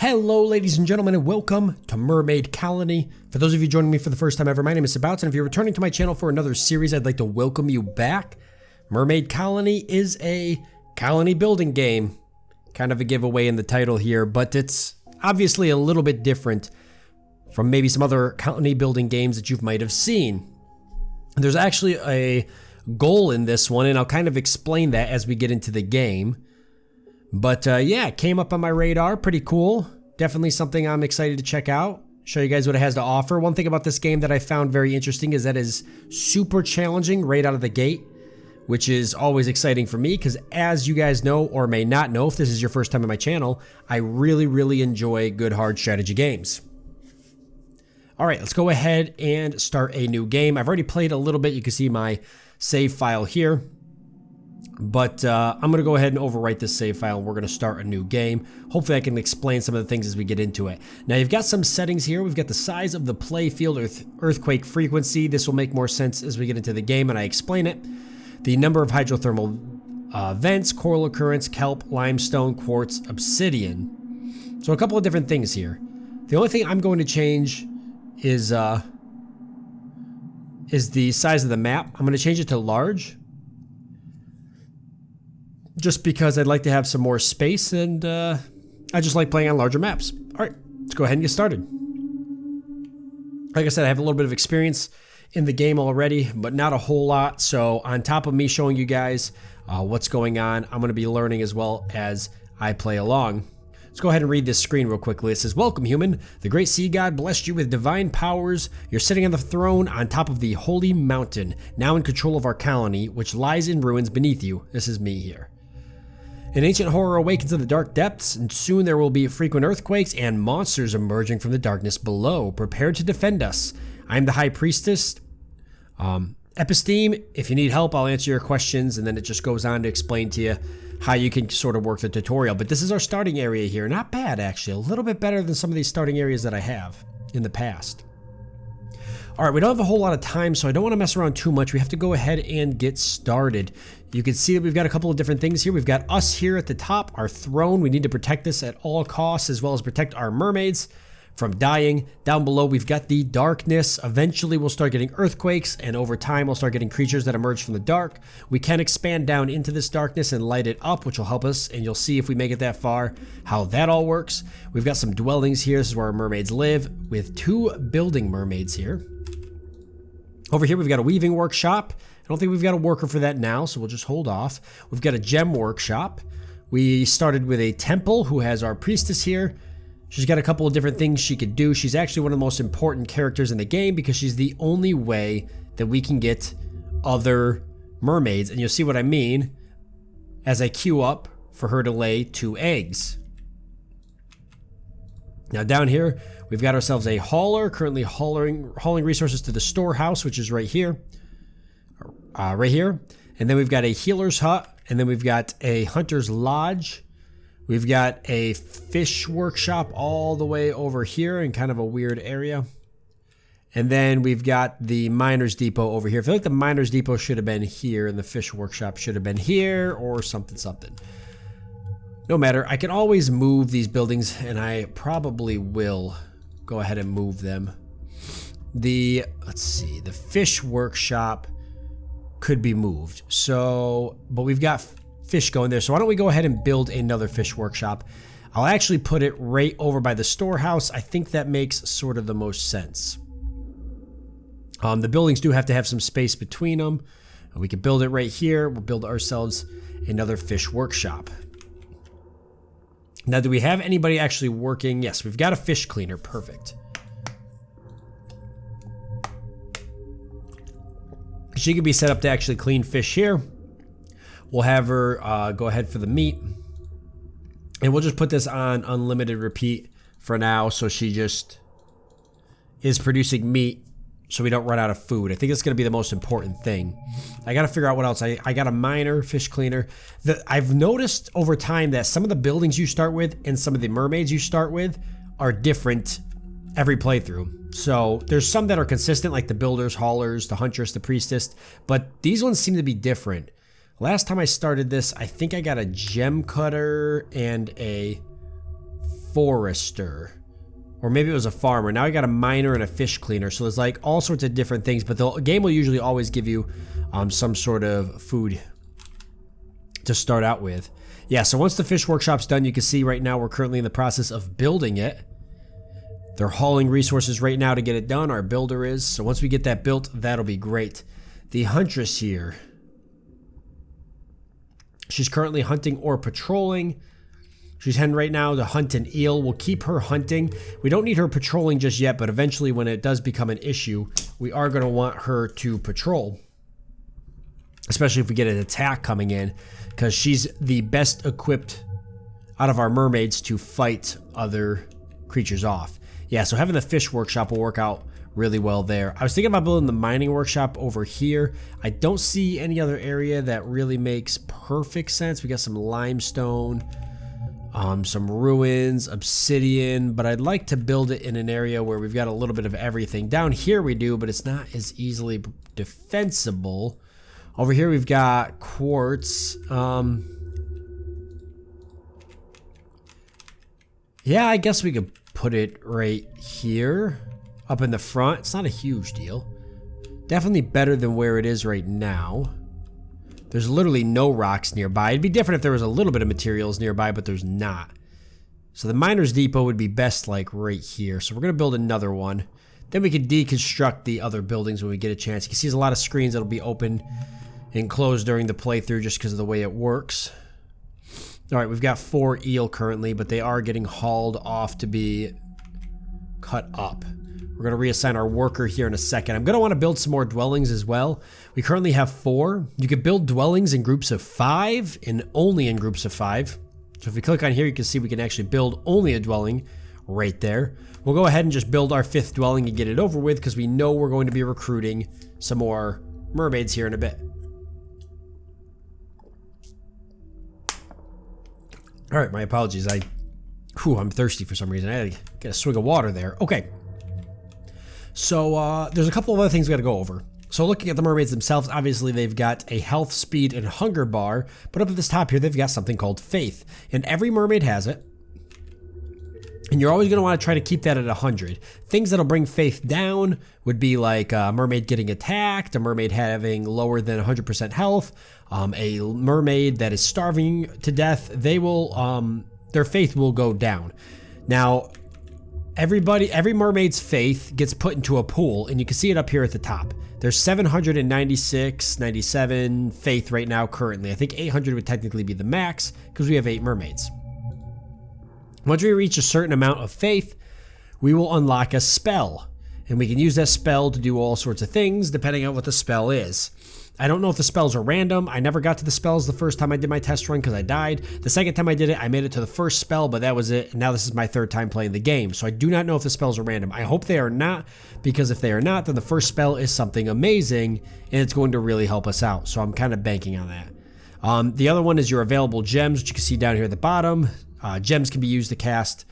Hello ladies and gentlemen, and welcome to Mermaid Colony. For those of you joining me for the first time ever, my name is Pafiot, and if you're returning to my channel for another series, I'd like to welcome you back. Mermaid Colony is a colony building game. Kind of a giveaway in the title here, but it's obviously a little bit different from maybe some other colony building games that you might have seen. There's actually a goal in this one, and I'll kind of explain that as we get into the game. But yeah, it came up on my radar, pretty cool. Definitely something I'm excited to check out. Show you guys what it has to offer. One thing about this game that I found very interesting is that it is super challenging right out of the gate, which is always exciting for me because, as you guys know or may not know, if this is your first time on my channel, I really enjoy good hard strategy games. All right, let's go ahead and start a new game. I've already played a little bit. You can see my save file here. But I'm going to go ahead and overwrite this save file, and we're going to start a new game. Hopefully I can explain some of the things as we get into it. Now you've got some settings here. We've got the size of the play field earthquake frequency. This will make more sense as we get into the game and I explain it. The number of hydrothermal vents, coral occurrence, kelp, limestone, quartz, obsidian. So a couple of different things here. The only thing I'm going to change is the size of the map. I'm going to change it to large, just because I'd like to have some more space, and I just like playing on larger maps. All right, let's go ahead and get started. Like I said, I have a little bit of experience in the game already, but not a whole lot. So on top of me showing you guys what's going on, I'm going to be learning as well as I play along. Let's go ahead and read this screen real quickly. It says, "Welcome, human. The great sea god blessed you with divine powers. You're sitting on the throne on top of the holy mountain, now in control of our colony, which lies in ruins beneath you." This is me here. "An ancient horror awakens in the dark depths, and soon there will be frequent earthquakes and monsters emerging from the darkness below. Prepare to defend us. I'm the High Priestess. Episteme, if you need help, I'll answer your questions," and then it just goes on to explain to you how you can sort of work the tutorial. But this is our starting area here. Not bad, actually. A little bit better than some of these starting areas that I have in the past. All right, we don't have a whole lot of time, so I don't want to mess around too much. We have to go ahead and get started. You can see that we've got a couple of different things here. We've got us here at the top, our throne. We need to protect this at all costs, as well as protect our mermaids from dying. Down below, we've got the darkness. Eventually, we'll start getting earthquakes, and over time, we'll start getting creatures that emerge from the dark. We can expand down into this darkness and light it up, which will help us, and you'll see if we make it that far how that all works. We've got some dwellings here. This is where our mermaids live, with 2 building mermaids here. Over here, we've got a weaving workshop. I don't think we've got a worker for that now, so we'll just hold off. We've got a gem workshop. We started with a temple who has our priestess here. She's got a couple of different things she could do. She's actually one of the most important characters in the game because she's the only way that we can get other mermaids. And you'll see what I mean as I queue up for her to lay 2 eggs. Now down here, we've got ourselves a hauler, currently hauling resources to the storehouse, which is right here. And then we've got a healer's hut, and then we've got a hunter's lodge. We've got a fish workshop all the way over here in kind of a weird area. And then we've got the miner's depot over here. I feel like the miner's depot should have been here, and the fish workshop should have been here, or something. No matter, I can always move these buildings, and I probably will go ahead and move them. Let's see, the fish workshop could be moved. So, but we've got fish going there. So why don't we go ahead and build another fish workshop? I'll actually put it right over by the storehouse. I think that makes sort of the most sense. The buildings do have to have some space between them. We can build it right here. We'll build ourselves another fish workshop. Now, do we have anybody actually working? Yes, we've got a fish cleaner. Perfect. She can be set up to actually clean fish here. We'll have her go ahead for the meat. And we'll just put this on unlimited repeat for now, so she just is producing meat so we don't run out of food. I think that's going to be the most important thing. I got to figure out what else. I got a miner, fish cleaner. I've noticed over time that some of the buildings you start with and some of the mermaids you start with are different every playthrough. So there's some that are consistent, like the builders, haulers, the huntress, the priestess, but these ones seem to be different. Last time I started this, I think I got a gem cutter and a forester. Or maybe it was a farmer. Now I got a miner and a fish cleaner. So there's like all sorts of different things. But the game will usually always give you some sort of food to start out with. Yeah, so once the fish workshop's done, you can see right now we're currently in the process of building it. They're hauling resources right now to get it done. Our builder is. So once we get that built, that'll be great. The huntress here. She's currently hunting or patrolling. She's heading right now to hunt an eel. We'll keep her hunting. We don't need her patrolling just yet, but eventually when it does become an issue, we are going to want her to patrol. Especially if we get an attack coming in, because she's the best equipped out of our mermaids to fight other creatures off. Yeah, so having the fish workshop will work out really well there. I was thinking about building the mining workshop over here. I don't see any other area that really makes perfect sense. We got some limestone, some ruins, obsidian, but I'd like to build it in an area where we've got a little bit of everything. Down here we do, but it's not as easily defensible. Over here we've got quartz. Yeah, I guess we could put it right here, up in the front. It's not a huge deal. Definitely better than where it is right now. There's literally no rocks nearby. It'd be different if there was a little bit of materials nearby, but there's not. So the miner's depot would be best like right here. So we're gonna build another one. Then we can deconstruct the other buildings when we get a chance. You can see there's a lot of screens that'll be open and closed during the playthrough just because of the way it works. All right, we've got 4 eel currently, but they are getting hauled off to be cut up. We're going to reassign our worker here in a second. I'm going to want to build some more dwellings as well. We currently have 4. You can build dwellings in groups of 5 and only in groups of 5. So if we click on here, you can see we can actually build only a dwelling right there. We'll go ahead and just build our 5th dwelling and get it over with because we know we're going to be recruiting some more mermaids here in a bit. All right, my apologies. I'm thirsty for some reason. I had to get a swig of water there. Okay. So there's a couple of other things we got to go over. So looking at the mermaids themselves, obviously they've got a health, speed, and hunger bar. But up at this top here, they've got something called faith. And every mermaid has it. And you're always going to want to try to keep that at 100. Things that'll bring faith down would be like a mermaid getting attacked, a mermaid having lower than 100% health, a mermaid that is starving to death. They will, their faith will go down. Now, every mermaid's faith gets put into a pool, and you can see it up here at the top. There's 796, 97 faith right now currently. I think 800 would technically be the max because we have 8 mermaids. Once we reach a certain amount of faith, we will unlock a spell. And we can use that spell to do all sorts of things depending on what the spell is. I don't know if the spells are random. I never got to the spells the first time I did my test run because I died. The second time I did it, I made it to the first spell, but that was it. And now this is my 3rd time playing the game. So I do not know if the spells are random. I hope they are not, because if they are not, then the first spell is something amazing and it's going to really help us out. So I'm kind of banking on that. The other one is your available gems, which you can see down here at the bottom. Gems can be used to cast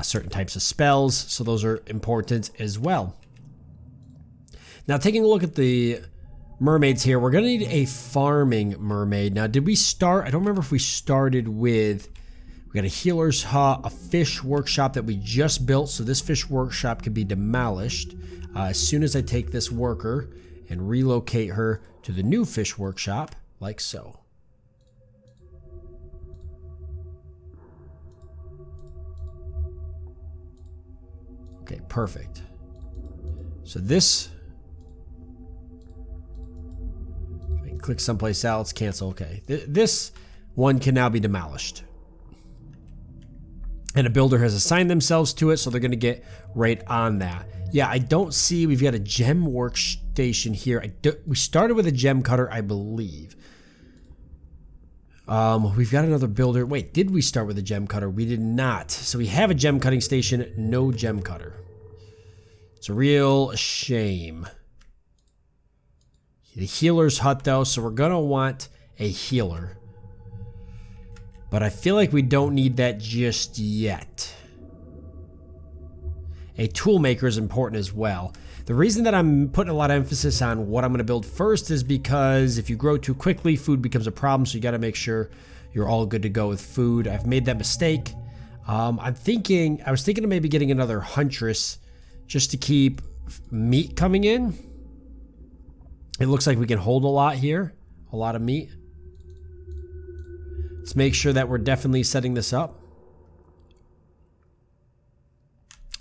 certain types of spells, so those are important as well. Now, taking a look at the mermaids here, we're going to need a farming mermaid. Now, did we start? I don't remember if we started with... We got a healer's hut, a fish workshop that we just built, so this fish workshop can be demolished as soon as I take this worker and relocate her to the new fish workshop, like so. Okay, perfect. So this, I can click someplace else, cancel, okay. This one can now be demolished. And a builder has assigned themselves to it, so they're gonna get right on that. Yeah, I don't see, we've got a gem workstation here. We started with a gem cutter, I believe. We've got another builder. Wait, did we start with a gem cutter? We did not. So we have a gem cutting station, no gem cutter. It's a real shame. The healer's hut though, so we're gonna want a healer. But I feel like we don't need that just yet. A tool maker is important as well. The reason that I'm putting a lot of emphasis on what I'm going to build first is because if you grow too quickly, food becomes a problem, so you got to make sure you're all good to go with food. I've made that mistake. I was thinking of maybe getting another huntress just to keep meat coming in. It looks like we can hold a lot here, a lot of meat. Let's make sure that we're definitely setting this up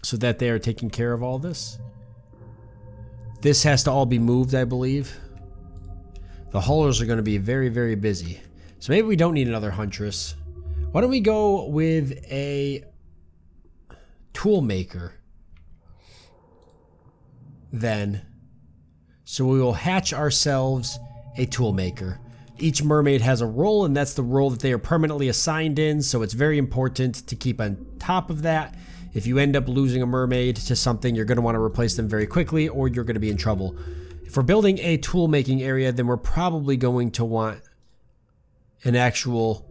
so that they are taking care of all this. This has to all be moved, I believe. The haulers are going to be very, very busy. So maybe we don't need another huntress. Why don't we go with a tool maker then? So we will hatch ourselves a tool maker. Each mermaid has a role, and that's the role that they are permanently assigned in, so it's very important to keep on top of that. If you end up losing a mermaid to something, you're going to want to replace them very quickly, or you're going to be in trouble. If we're building a tool making area, then we're probably going to want an actual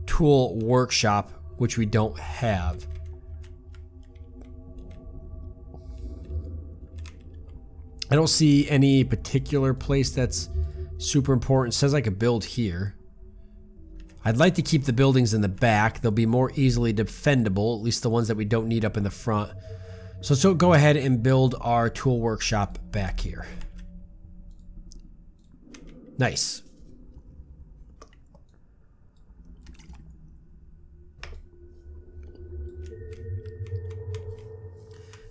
tool workshop, which we don't have. I don't see any particular place that's super important. It says I could build here. I'd like to keep the buildings in the back. They'll be more easily defendable, at least the ones that we don't need up in the front. So go ahead and build our tool workshop back here. Nice.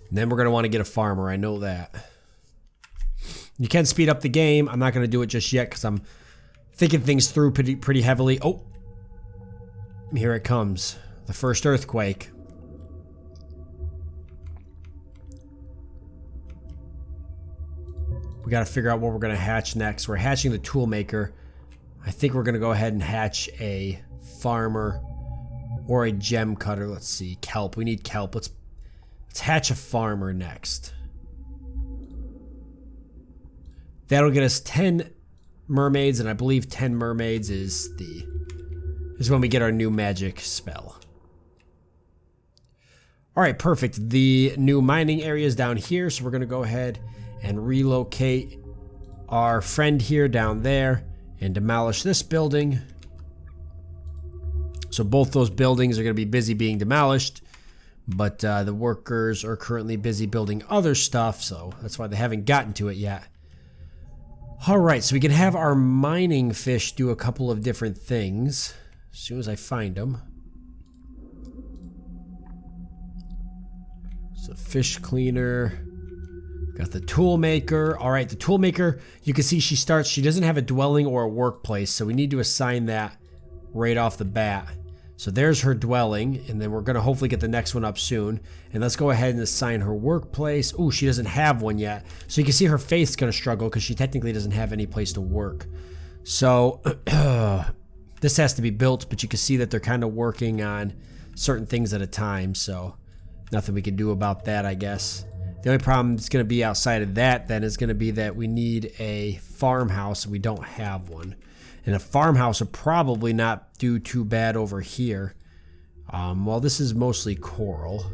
And then we're going to want to get a farmer. I know that. You can speed up the game. I'm not going to do it just yet because I'm thinking things through pretty heavily. Oh, here it comes. The first earthquake. We got to figure out what we're going to hatch next. We're hatching the tool maker. I think we're going to go ahead and hatch a farmer or a gem cutter. Let's see. Kelp. We need kelp. Let's hatch a farmer next. That'll get us 10 mermaids, and I believe 10 mermaids is when we get our new magic spell. All right, perfect. The new mining area is down here, so we're going to go ahead and relocate our friend here down there and demolish this building. So both those buildings are going to be busy being demolished, but the workers are currently busy building other stuff, so that's why they haven't gotten to it yet. All right, so we can have our mining fish do a couple of different things as soon as I find them. So fish cleaner, got the tool maker. All right, the tool maker, you can see she doesn't have a dwelling or a workplace, so we need to assign that right off the bat. So there's her dwelling, and then we're going to hopefully get the next one up soon. And let's go ahead and assign her workplace. Oh, she doesn't have one yet. So you can see her faith's going to struggle because she technically doesn't have any place to work. So this has to be built, but you can see that they're kind of working on certain things at a time. So nothing we can do about that, I guess. The only problem that's going to be outside of that then is going to be that we need a farmhouse, and we don't have one. And a farmhouse will probably not do too bad over here. Well, this is mostly coral,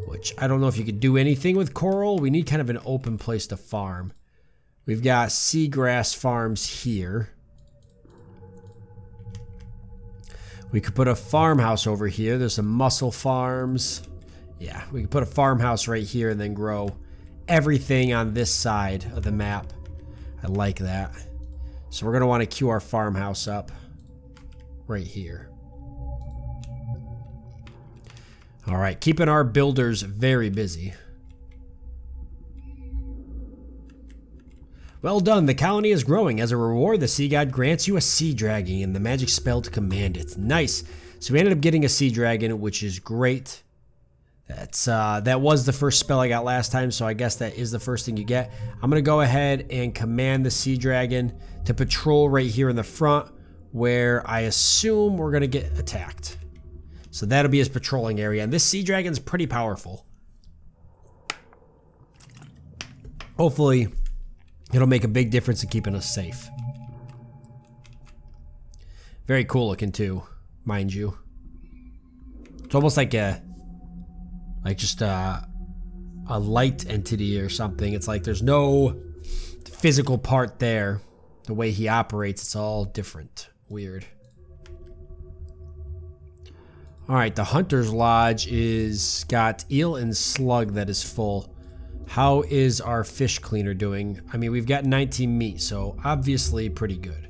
which I don't know if you could do anything with coral. We need kind of an open place to farm. We've got seagrass farms here. We could put a farmhouse over here. There's some mussel farms. Yeah, we could put a farmhouse right here and then grow everything on this side of the map. I like that. So we're going to want to queue our farmhouse up right here. All right, keeping our builders very busy. Well done, the colony is growing. As a reward, the sea god grants you a sea dragon and the magic spell to command it. Nice. So we ended up getting a sea dragon, which is great. That was the first spell I got last time, so I guess that is the first thing you get. I'm going to go ahead and command the sea dragon to patrol right here in the front, where I assume we're going to get attacked. So that'll be his patrolling area, and this sea dragon's pretty powerful. Hopefully, it'll make a big difference in keeping us safe. Very cool looking too, mind you. It's almost like just a light entity or something. It's like there's no physical part there. The way he operates, it's all different. Weird. All right, the Hunter's Lodge is got eel and slug that is full. How is our fish cleaner doing? I mean, we've got 19 meat, so obviously pretty good.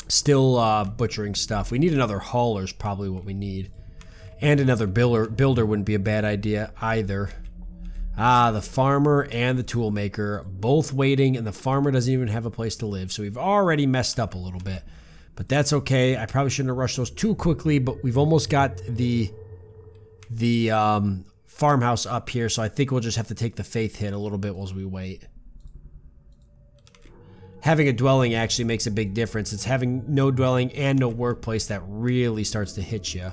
Still butchering stuff. We need another hauler is probably what we need. And another builder wouldn't be a bad idea either. Ah, the farmer and the tool maker both waiting, and the farmer doesn't even have a place to live. So we've already messed up a little bit. But that's okay. I probably shouldn't have rushed those too quickly, but we've almost got the farmhouse up here, so I think we'll just have to take the faith hit a little bit while we wait. Having a dwelling actually makes a big difference. It's having no dwelling and no workplace that really starts to hit you.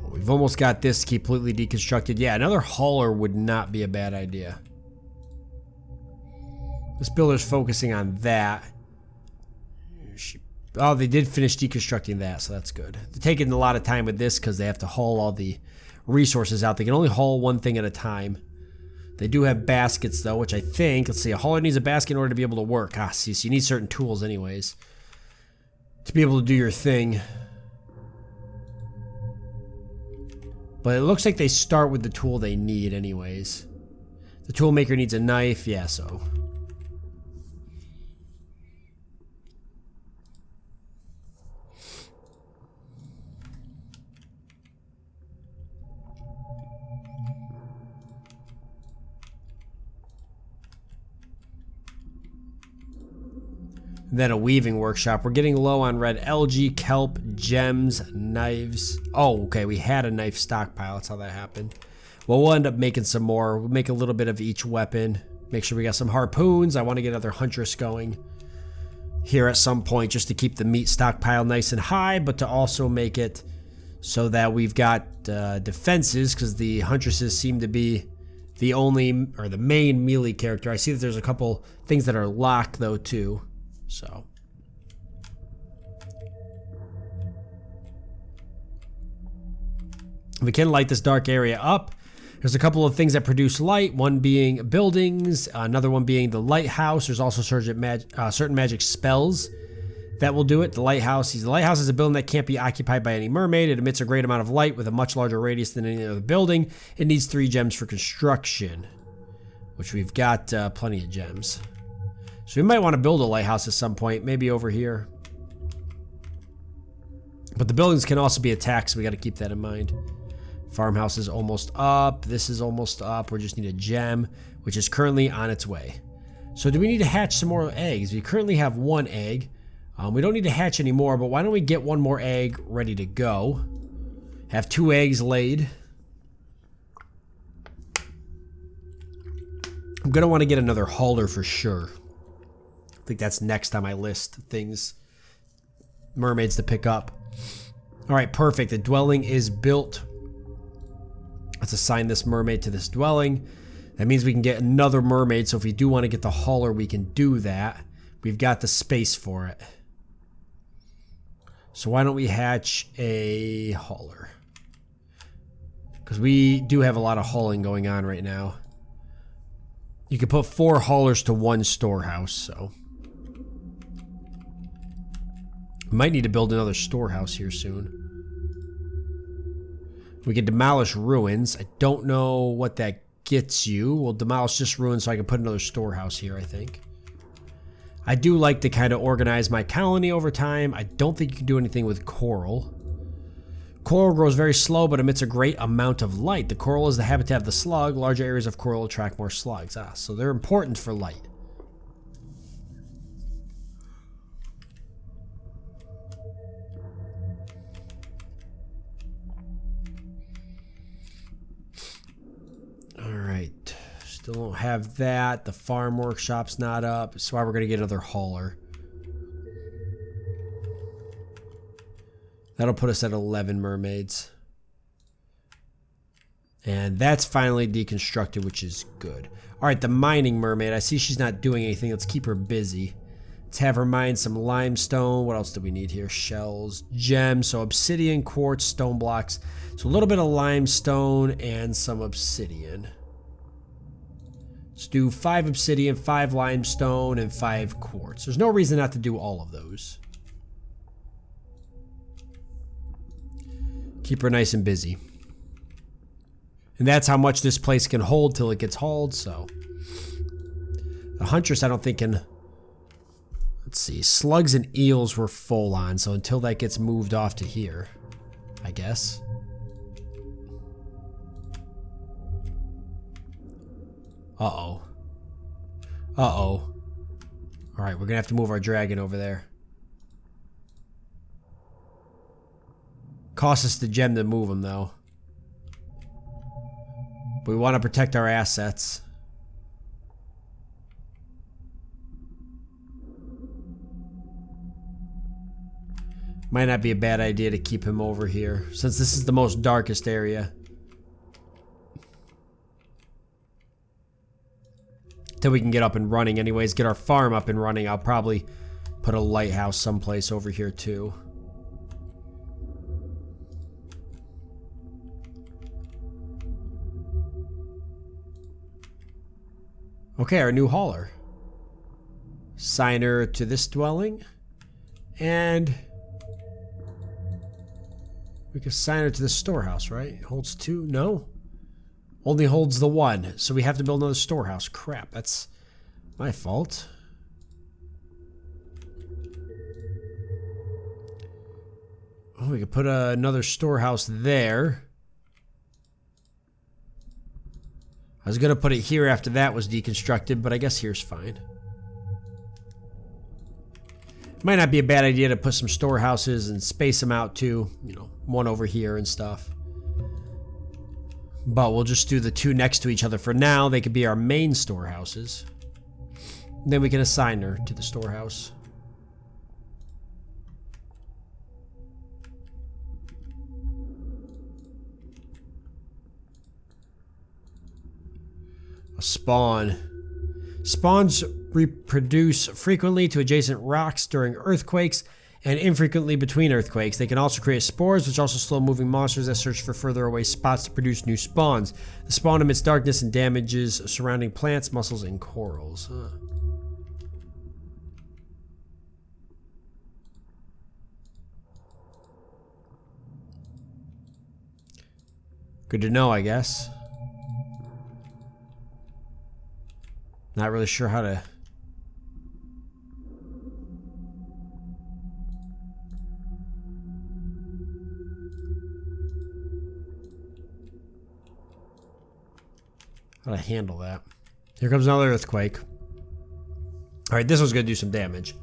We've almost got this completely deconstructed. Yeah, another hauler would not be a bad idea. This builder's focusing on that. Oh, they did finish deconstructing that, so that's good. They're taking a lot of time with this because they have to haul all the resources out. They can only haul one thing at a time. They do have baskets, though, which I think... Let's see, a hauler needs a basket in order to be able to work. Ah, see, so you need certain tools anyways to be able to do your thing. But it looks like they start with the tool they need anyways. The tool maker needs a knife. Yeah, so... Then a weaving workshop. We're getting low on red algae, kelp, gems, knives. Oh, okay, we had a knife stockpile. That's how that happened. Well, we'll end up making some more. We'll make a little bit of each weapon. Make sure we got some harpoons. I want to get another huntress going here at some point just to keep the meat stockpile nice and high, but to also make it so that we've got defenses, because the huntresses seem to be the only, or the main melee character. I see that there's a couple things that are locked, though, too. So we can light this dark area up. There's a couple of things that produce light, one being buildings, another one being the lighthouse. There's also certain magic spells that will do it. The lighthouse is a building that can't be occupied by any mermaid. It emits a great amount of light with a much larger radius than any other building. It needs 3 gems for construction, which we've got plenty of gems. So we might want to build a lighthouse at some point, maybe over here. But the buildings can also be attacked, so we got to keep that in mind. Farmhouse is almost up. This is almost up. We just need a gem, which is currently on its way. So do we need to hatch some more eggs? We currently have 1 egg. We don't need to hatch any more, but why don't we get 1 more egg ready to go? Have 2 eggs laid. I'm going to want to get another hauler for sure. I think that's next on my list of things, mermaids to pick up. All right, perfect. The dwelling is built. Let's assign this mermaid to this dwelling. That means we can get another mermaid, so if we do want to get the hauler, we can do that. We've got the space for it. So why don't we hatch a hauler? Because we do have a lot of hauling going on right now. You can put 4 haulers to 1 storehouse, so... Might need to build another storehouse here soon. We can demolish ruins. I don't know what that gets you. We'll demolish this ruin so I can put another storehouse here, I think. I do like to kind of organize my colony over time. I don't think you can do anything with coral. Coral grows very slow but emits a great amount of light. The coral is the habitat of the slug. Larger areas of coral attract more slugs. So they're important for light. Alright, still don't have that. The farm workshop's not up. That's why we're going to get another hauler. That'll put us at 11 mermaids. And that's finally deconstructed, which is good. Alright, the mining mermaid. I see she's not doing anything. Let's keep her busy. Let's have her mine some limestone. What else do we need here? Shells, gems, so obsidian, quartz, stone blocks. So a little bit of limestone and some obsidian. Let's do 5 obsidian, 5 limestone, and 5 quartz. There's no reason not to do all of those. Keep her nice and busy. And that's how much this place can hold till it gets hauled, so. The huntress, I don't think can... Let's see, slugs and eels were full on, so until that gets moved off to here, I guess. Uh-oh. Uh-oh. Alright, we're gonna have to move our dragon over there. Costs us the gem to move him, though. But we want to protect our assets. Might not be a bad idea to keep him over here, since this is the most darkest area. Till we can get up and running anyways, get our farm up and running. I'll probably put a lighthouse someplace over here too. Okay, our new hauler. Assign her to this dwelling. And we can assign her to the storehouse, right? Holds 2? No. Only holds the 1. So we have to build another storehouse. Crap, that's my fault. Oh, we could put another storehouse there. I was going to put it here after that was deconstructed, but I guess here's fine. Might not be a bad idea to put some storehouses and space them out too. You know, one over here and stuff. But we'll just do the 2 next to each other for now. They could be our main storehouses. Then we can assign her to the storehouse. A spawn. Spawns reproduce frequently to adjacent rocks during earthquakes and infrequently between earthquakes. They can also create spores, which also slow moving monsters that search for further away spots to produce new spawns. The spawn emits darkness and damages surrounding plants, mussels, and corals. Good to know, I guess. Not really sure how to... handle that. Here comes another earthquake. Alright, this one's gonna do some damage.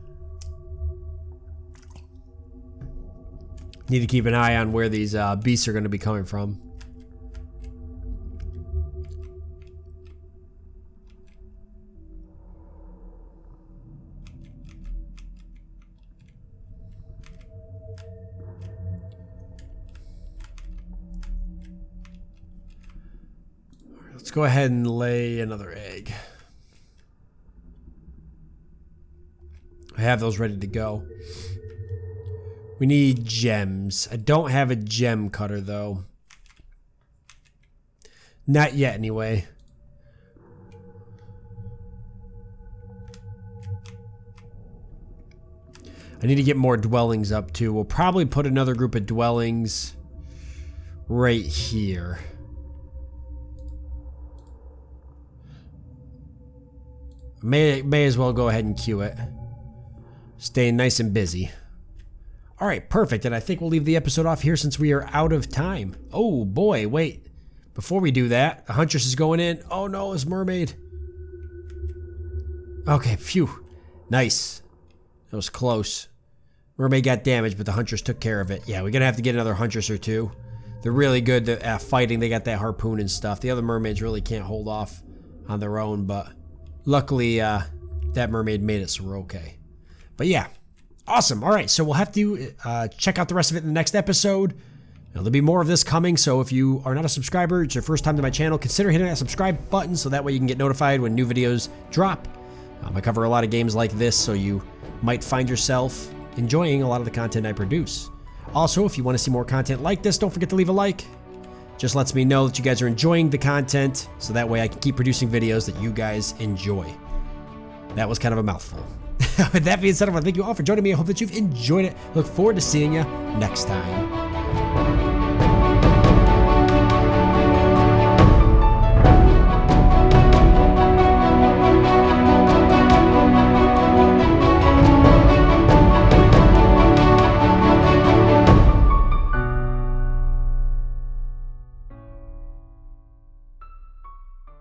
Need to keep an eye on where these beasts are gonna be coming from. Let's go ahead and lay another egg. I have those ready to go. We need gems. I don't have a gem cutter though. Not yet anyway. I need to get more dwellings up too. We'll probably put another group of dwellings right here. May as well go ahead and queue it. Staying nice and busy. Alright, perfect. And I think we'll leave the episode off here since we are out of time. Oh boy, wait. Before we do that, the huntress is going in. Oh no, it's mermaid. Okay, phew. Nice. That was close. Mermaid got damaged, but the huntress took care of it. Yeah, we're gonna have to get another huntress or two. They're really good at fighting. They got that harpoon and stuff. The other mermaids really can't hold off on their own, but luckily that mermaid made it, so we're okay. But yeah, awesome. All right, so we'll have to check out the rest of it in the next episode. There'll be more of this coming, so if you are not a subscriber, it's your first time to my channel, consider hitting that subscribe button so that way you can get notified when new videos drop. I cover a lot of games like this, so you might find yourself enjoying a lot of the content I produce. Also, if you want to see more content like this, don't forget to leave a like. Just lets me know that you guys are enjoying the content, so that way I can keep producing videos that you guys enjoy. That was kind of a mouthful. With that being said, I want to thank you all for joining me. I hope that you've enjoyed it. Look forward to seeing you next time.